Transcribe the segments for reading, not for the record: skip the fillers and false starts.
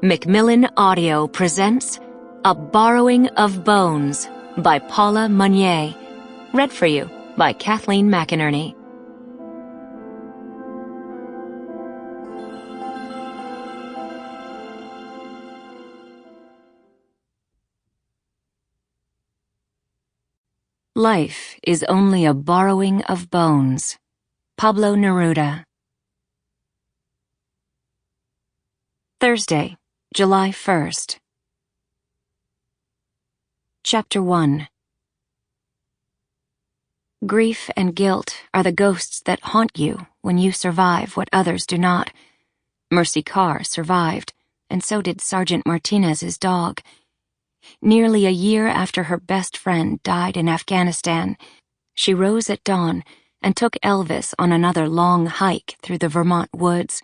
Macmillan Audio presents A Borrowing of Bones by Paula Munier. Read for you by Kathleen McInerney. Life is only a borrowing of bones. Pablo Neruda. Thursday, July 1st. Chapter 1. Grief and guilt are the ghosts that haunt you when you survive what others do not. Mercy Carr survived, and so did Sergeant Martinez's dog. Nearly a year after her best friend died in Afghanistan, she rose at dawn and took Elvis on another long hike through the Vermont woods.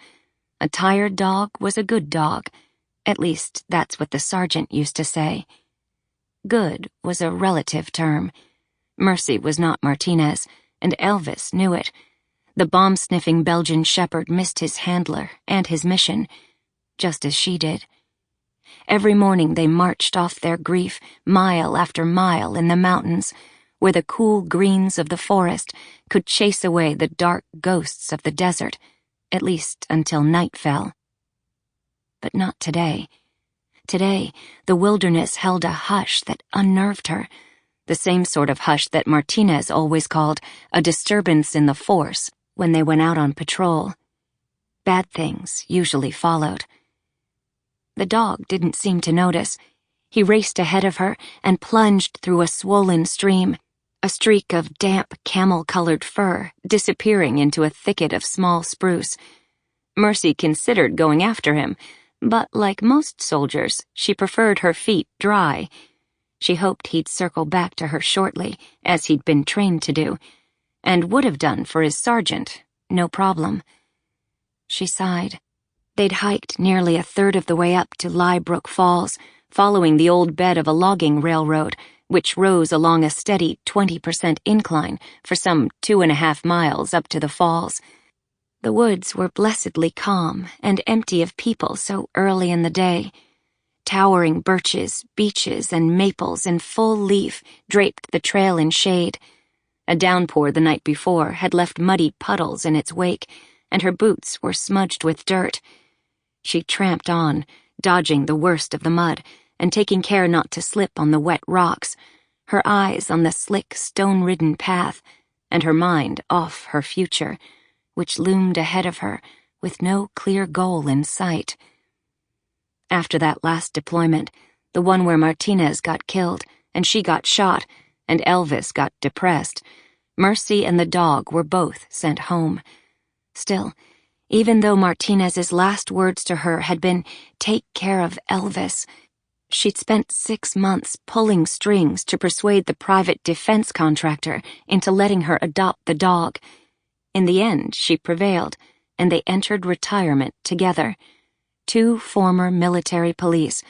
A tired dog was a good dog. At least, that's what the sergeant used to say. Good was a relative term. Mercy was not Martinez, and Elvis knew it. The bomb-sniffing Belgian shepherd missed his handler and his mission, just as she did. Every morning they marched off their grief mile after mile in the mountains, where the cool greens of the forest could chase away the dark ghosts of the desert, at least until night fell. But not today. Today, the wilderness held a hush that unnerved her, the same sort of hush that Martinez always called a disturbance in the force when they went out on patrol. Bad things usually followed. The dog didn't seem to notice. He raced ahead of her and plunged through a swollen stream, a streak of damp camel-colored fur disappearing into a thicket of small spruce. Mercy considered going after him, but like most soldiers, she preferred her feet dry. She hoped he'd circle back to her shortly, as he'd been trained to do, and would have done for his sergeant, no problem. She sighed. They'd hiked nearly a third of the way up to Lie Brook Falls, following the old bed of a logging railroad, which rose along a steady 20% incline for some 2.5 miles up to the falls. The woods were blessedly calm and empty of people so early in the day. Towering birches, beeches, and maples in full leaf draped the trail in shade. A downpour the night before had left muddy puddles in its wake, and her boots were smudged with dirt. She tramped on, dodging the worst of the mud, and taking care not to slip on the wet rocks, her eyes on the slick, stone-ridden path, and her mind off her future, which loomed ahead of her with no clear goal in sight. After that last deployment, the one where Martinez got killed and she got shot and Elvis got depressed, Mercy and the dog were both sent home. Still, even though Martinez's last words to her had been, "Take care of Elvis," she'd spent 6 months pulling strings to persuade the private defense contractor into letting her adopt the dog. In the end, she prevailed, and they entered retirement together. 2 former military police,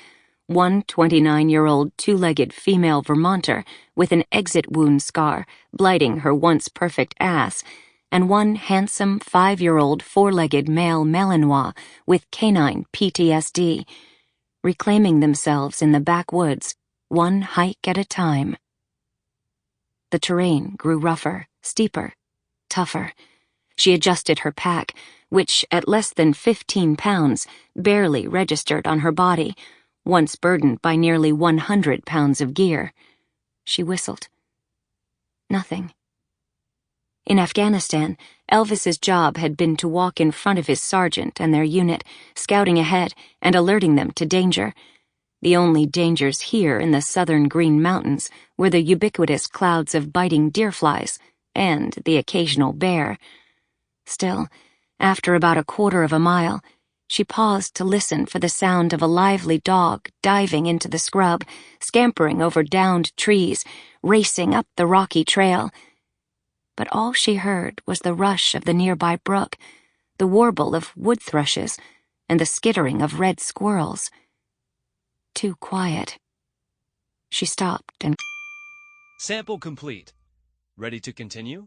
one 29-year-old two-legged female Vermonter with an exit wound scar blighting her once perfect ass, and one handsome 5-year-old four-legged male Malinois with canine PTSD, reclaiming themselves in the backwoods, one hike at a time. The terrain grew rougher, steeper, tougher. She adjusted her pack, which, at less than 15 pounds, barely registered on her body, once burdened by nearly 100 pounds of gear. She whistled. Nothing. In Afghanistan, Elvis's job had been to walk in front of his sergeant and their unit, scouting ahead and alerting them to danger. The only dangers here in the southern Green Mountains were the ubiquitous clouds of biting deerflies and the occasional bear. Still, after about 1/4 of a mile, she paused to listen for the sound of a lively dog diving into the scrub, scampering over downed trees, racing up the rocky trail. But all she heard was the rush of the nearby brook, the warble of wood thrushes, and the skittering of red squirrels. Too quiet. She stopped and... Sample complete. Ready to continue?